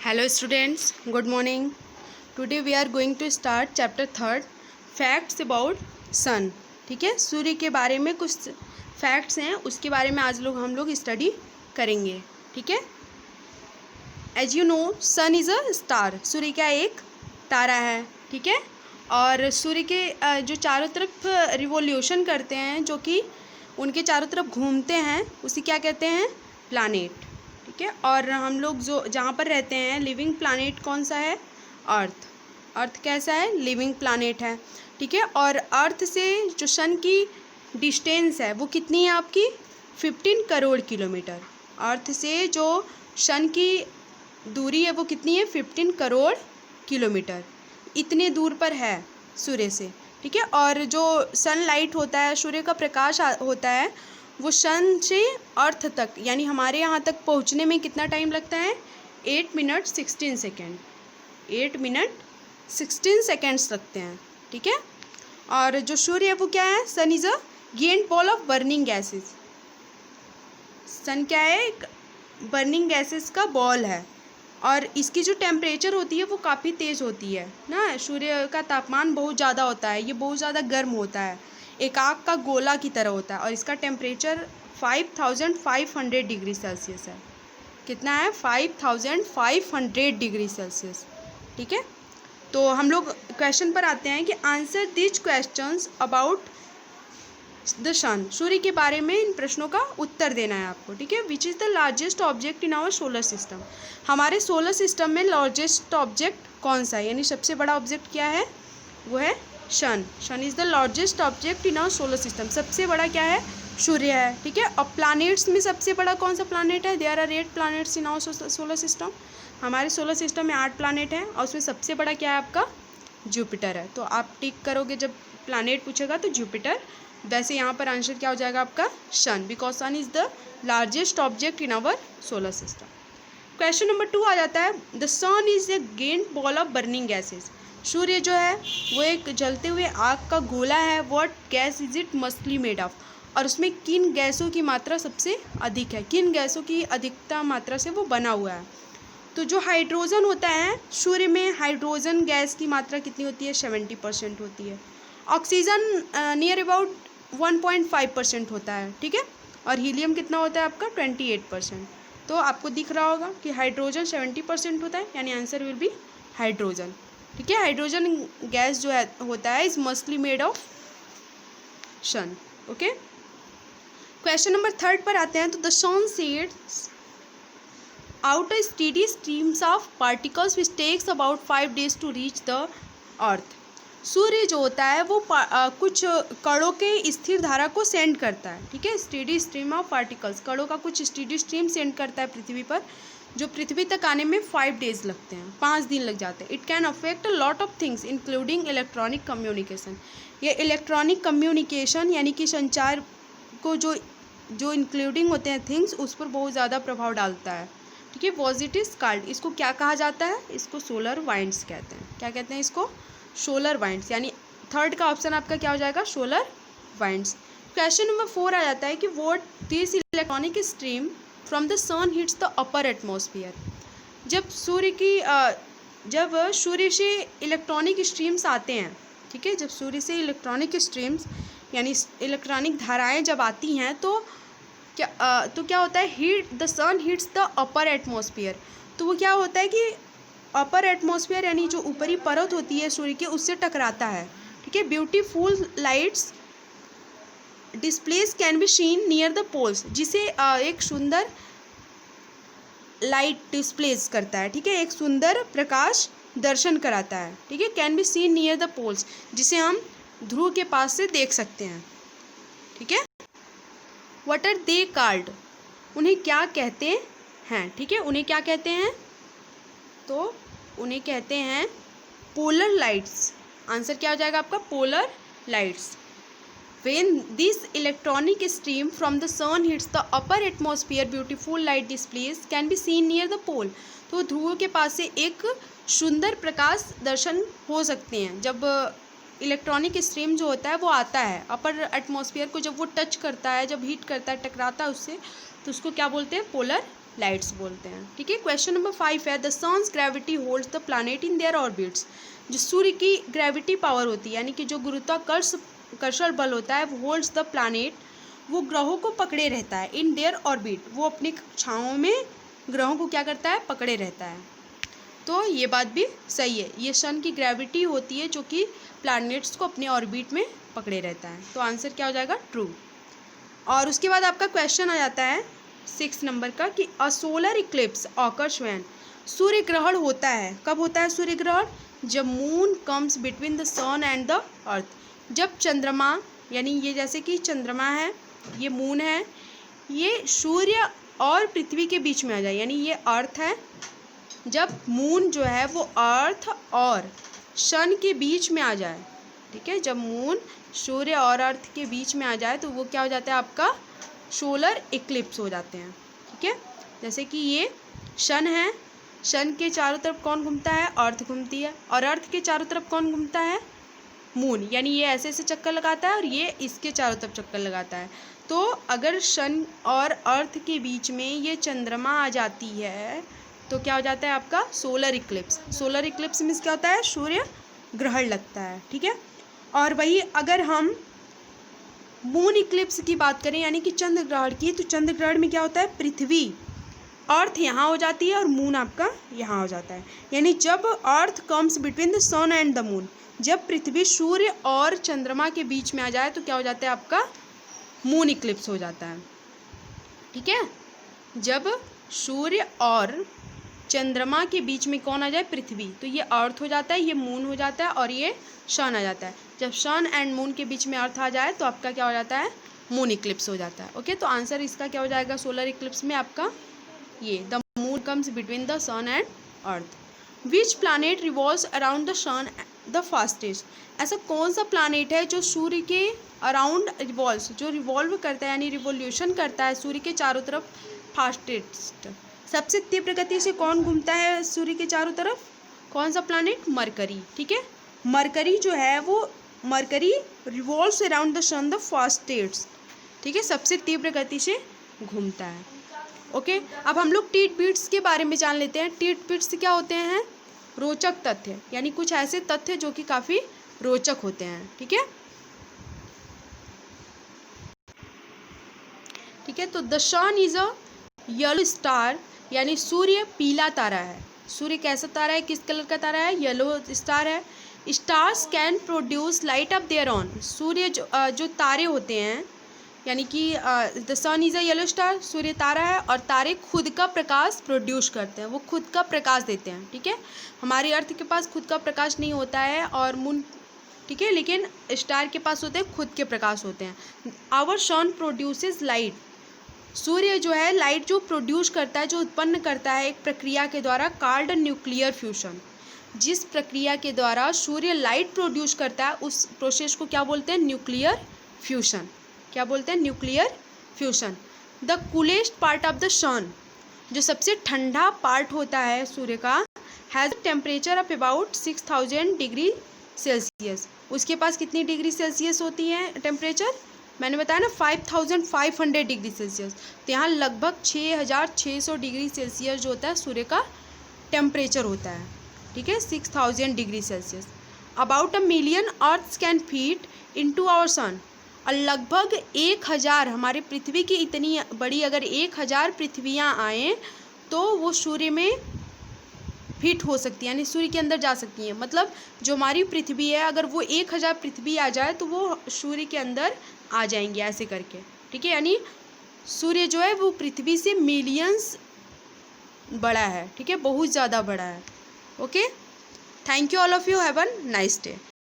Hello students, good morning. Today we are going to start chapter 3 facts about sun. ठीक है, सूर्य के बारे में कुछ फैक्ट्स हैं, उसके बारे में आज हम लोग स्टडी करेंगे. ठीक है, as you know sun is a star. सूर्य क्या एक तारा है. ठीक है, और सूर्य के जो चारों तरफ रिवोल्यूशन करते हैं, जो कि उनके चारों तरफ घूमते हैं, उसे क्या कहते हैं? प्लानेट. ठीक है, और हम लोग जो जहाँ पर रहते हैं, लिविंग प्लानेट कौन सा है? अर्थ. अर्थ कैसा है? लिविंग प्लानेट है. ठीक है, और अर्थ से जो सन की डिस्टेंस है वो कितनी है आपकी? 15 करोड़ किलोमीटर. अर्थ से जो सन की दूरी है वो कितनी है? 15 करोड़ किलोमीटर. इतने दूर पर है सूर्य से. ठीक है, और जो सनलाइट होता है, सूर्य का प्रकाश होता है, वो सन से अर्थ तक यानी हमारे यहाँ तक पहुँचने में कितना टाइम लगता है? 8 मिनट 16 सेकेंड. 8 मिनट 16 सेकेंड्स लगते हैं. ठीक है, और जो सूर्य है वो क्या है? Sun is a gigantic ball of burning gases. Sun क्या है? एक बर्निंग गैसेस का बॉल है, और इसकी जो टेम्परेचर होती है वो काफ़ी तेज़ होती है ना. सूर्य का तापमान बहुत ज़्यादा होता है, ये बहुत ज़्यादा गर्म होता है, एक आग का गोला की तरह होता है, और इसका टेम्परेचर 5500 डिग्री सेल्सियस है. कितना है? 5500 डिग्री सेल्सियस. ठीक है, तो हम लोग क्वेश्चन पर आते हैं कि answer this questions about the sun. सूर्य के बारे में इन प्रश्नों का उत्तर देना है आपको. ठीक है, which is the largest object in our solar system. हमारे सोलर सिस्टम में लार्जेस्ट ऑब्जेक्ट कौन सा है, यानी सबसे बड़ा ऑब्जेक्ट क्या है? वो है sun. Sun is the largest object in our solar system. सबसे बड़ा क्या है? सूर्य है. ठीक है, और प्लैनेट्स में सबसे बड़ा कौन सा प्लैनेट है? There are 8 planets in our solar system. हमारे सोलर सिस्टम में 8 प्लैनेट हैं, और उसमें सबसे बड़ा क्या है आपका? जुपिटर है. तो आप टिक करोगे जब प्लैनेट पूछेगा तो जुपिटर. वैसे यहाँ पर आंसर क्या हो जाएगा आपका? Sun, because sun is the largest object in our solar system. Question number 2 आ जाता है, the sun is a gigantic ball of burning gases. सूर्य जो है वो एक जलते हुए आग का गोला है. What gas is it mostly made of. और उसमें किन गैसों की मात्रा सबसे अधिक है? किन गैसों की अधिकता मात्रा से वो बना हुआ है? तो जो हाइड्रोजन होता है, सूर्य में हाइड्रोजन गैस की मात्रा कितनी होती है? 70% होती है. ऑक्सीजन नियर अबाउट 1.5% होता है. ठीक है, और हीलियम कितना होता है आपका? 28%. तो आपको दिख रहा होगा कि हाइड्रोजन 70% होता है, यानी आंसर विल बी हाइड्रोजन. ठीक है, हाइड्रोजन गैस जो है होता है is mostly made of sun. Okay, question number 3 पर आते हैं. तो the sun sheds out a steady streams of particles which takes about 5 days to reach the earth. सूर्य जो होता है वो कुछ कणों के स्थिर धारा को सेंड करता है. ठीक है, स्टेडी स्ट्रीम ऑफ पार्टिकल्स, कणों का कुछ स्टेडी स्ट्रीम सेंड करता है पृथ्वी पर, जो पृथ्वी तक आने में 5 days लगते हैं, 5 दिन लग जाते हैं. It can affect a lot of things including electronic communication. ये इलेक्ट्रॉनिक कम्युनिकेशन यानी कि संचार को जो इंक्लूडिंग होते हैं थिंग्स, उस पर बहुत ज़्यादा प्रभाव डालता है. ठीक है, पॉजिटिव कार्ड, इसको क्या कहा जाता है? इसको सोलर वाइंड्स कहते हैं. क्या कहते हैं इसको? Solar winds. यानी थर्ड का ऑप्शन आपका क्या हो जाएगा? Solar winds. क्वेश्चन नंबर 4 आ जाता है कि what this electronic stream from the sun hits the upper atmosphere. जब सूर्य से इलेक्ट्रॉनिक स्ट्रीम्स आते हैं, ठीक है, जब सूर्य से इलेक्ट्रॉनिक स्ट्रीम्स यानी इलेक्ट्रॉनिक धाराएं जब आती हैं, तो क्या होता है? Heat the sun hits the upper atmosphere. तो वो क्या होता है कि अपर एटमॉस्फेयर यानी जो ऊपरी परत होती है सूर्य की, उससे टकराता है. ठीक है, beautiful lights displays can be seen near the poles, जिसे एक सुंदर लाइट डिस्प्लेस करता है. ठीक है, एक सुंदर प्रकाश दर्शन कराता है. ठीक है, can be seen near the poles, जिसे हम ध्रुव के पास से देख सकते हैं. ठीक है, व्हाट आर दे कॉल्ड. उन्हें क्या कहते हैं? ठीक है, उन्हें क्या कहते हैं? तो उन्हें कहते हैं पोलर लाइट्स. आंसर क्या हो जाएगा आपका? Polar lights. When this electronic stream from the sun hits the upper atmosphere, beautiful light displays can be seen near the pole. तो ध्रुव के पास से एक सुंदर प्रकाश दर्शन हो सकते हैं. जब इलेक्ट्रॉनिक स्ट्रीम जो होता है वो आता है अपर एटमॉस्फेयर को, जब वो टच करता है, जब हीट करता है, टकराता है उससे, तो उसको क्या बोलते हैं? पोलर लाइट्स बोलते हैं। ठीक है, क्वेश्चन नंबर 5 है the sun's gravity holds the planet in their orbits. जो सूर्य की ग्रेविटी पावर होती है, यानी कि जो गुरुत्वाकर्षण बल होता है, वो होल्ड्स द प्लैनेट, वो ग्रहों को पकड़े रहता है, इन देयर ऑर्बिट, वो अपनी कक्षाओं में ग्रहों को क्या करता है, पकड़े रहता है। तो ये बात भी सही है, ये सन की ग्रेविटी होती है जो कि प्लैनेट्स को अपने ऑर्बिट में पकड़े रहता है। तो आंसर क्या हो जाएगा, ट्रू। और उसके बाद आपका क्वेश्चन आ जाता है 6 नंबर का कि a solar eclipse occurs when. सूर्य ग्रहण होता है, कब होता है सूर्य ग्रहण, जब moon comes between the sun and the earth. जब चंद्रमा, यानी ये जैसे कि चंद्रमा है, ये मून है, ये सूर्य और पृथ्वी के बीच में आ जाए, यानी ये अर्थ है, जब मून जो है वो अर्थ और सन के बीच में आ जाए, ठीक है, जब मून सूर्य और अर्थ के बीच में आ जाए तो वो क्या हो जाता है, आपका सोलर इक्लिप्स हो जाते हैं। ठीक है, जैसे कि ये सन है, सन के चारों तरफ कौन घूमता है, अर्थ घूमती है, और अर्थ के चारों तरफ कौन घूमता है, मून, यानी ये ऐसे ऐसे चक्कर लगाता है और ये इसके चारों तरफ चक्कर लगाता है। तो अगर सन और अर्थ के बीच में ये चंद्रमा आ जाती है तो क्या हो जाता है, आपका solar Eclipse. Solar Eclipse means क्या होता है, सूर्य ग्रहण लगता है। ठीक है, और वही अगर हम मून इक्लिप्स की बात करें, यानी कि चंद्र ग्रहण की, तो चंद्र ग्रहण में क्या होता है, पृथ्वी अर्थ यहाँ हो जाती है और मून आपका यहाँ हो जाता है। यानी जब earth comes between the sun and the moon, जब पृथ्वी सूर्य और चंद्रमा के बीच में आ जाए तो क्या हो जाता है, आपका मून इक्लिप्स हो जाता है। ठीक है, जब सूर्य और चंद्रमा के बीच में कौन आ जाए, पृथ्वी, तो ये अर्थ हो जाता है, ये मून हो जाता है और ये सन आ जाता है। जब सन एंड मून के बीच में अर्थ आ जाए तो आपका क्या हो जाता है, मून इक्लिप्स हो जाता है। ओके, तो आंसर इसका क्या हो जाएगा, सोलर इक्लिप्स में आपका ये the moon comes between the sun and earth. Which planet revolves around the sun the fastest. ऐसा कौन सा प्लैनेट है जो सूर्य के अराउंड रिवॉल्व्स, जो रिवॉल्व करता है यानी रिवोल्यूशन करता है सूर्य के चारों तरफ फास्टेस्ट। सबसे तीव्र गति से कौन घूमता है सूर्य के चारों तरफ, कौन सा प्लैनेट, मरकरी। ठीक है, मरकरी जो है वो Mercury revolves around the sun the fastest. ठीक है, सबसे तीव्र गति से घूमता है। ओके, अब हम लोग टीट बीट्स के बारे में जान लेते हैं। टीट बीट्स क्या होते हैं, रोचक तथ्य, यानी कुछ ऐसे तथ्य जो कि काफ़ी रोचक होते हैं। ठीक है, ठीक है, तो the sun is a yellow star, यानी सूर्य पीला तारा है। सूर्य कैसा तारा है, किस कलर का तारा है, येलो स्टार है। Stars can produce light of their own. सूर्य जो तारे होते हैं, यानी कि the sun is a yellow star, सूर्य तारा है और तारे खुद का प्रकाश प्रोड्यूस करते हैं, वो खुद का प्रकाश देते हैं। ठीक है, हमारी अर्थ के पास खुद का प्रकाश नहीं होता है और मून, ठीक है, लेकिन स्टार के पास होते हैं खुद के प्रकाश होते हैं। Our sun produces light. सूर्य जो है लाइट जो प्रोड्यूस करता है, जो उत्पन्न करता है एक प्रक्रिया के द्वारा, कॉल्ड न्यूक्लियर फ्यूशन। जिस प्रक्रिया के द्वारा सूर्य लाइट प्रोड्यूस करता है उस प्रोसेस को क्या बोलते हैं, न्यूक्लियर फ्यूशन। क्या बोलते हैं, nuclear fusion. The coolest part of the sun, जो सबसे ठंडा पार्ट होता है सूर्य का, has temperature of about 6000 degree Celsius. उसके पास कितनी डिग्री सेल्सियस होती है टेम्परेचर, मैंने बताया ना 5500 डिग्री सेल्सियस। तो यहाँ लगभग 6600 डिग्री सेल्सियस जो होता है सूर्य का टेम्परेचर होता है। ठीक है, 6000 degree Celsius. About 1 million earths can fit into our sun. और लगभग 1000, हमारे पृथ्वी की इतनी बड़ी अगर 1000 पृथ्वियाँ आएँ तो वो सूर्य में फिट हो सकती है, यानी सूर्य के अंदर जा सकती हैं। मतलब जो हमारी पृथ्वी है, अगर वो 1000 पृथ्वी आ जाए तो वो सूर्य के अंदर आ जाएंगे ऐसे करके। ठीक है, यानी सूर्य जो है वो पृथ्वी से मिलियंस बड़ा है। ठीक है, बहुत ज़्यादा बड़ा है। Okay, thank you all of you, have a nice day.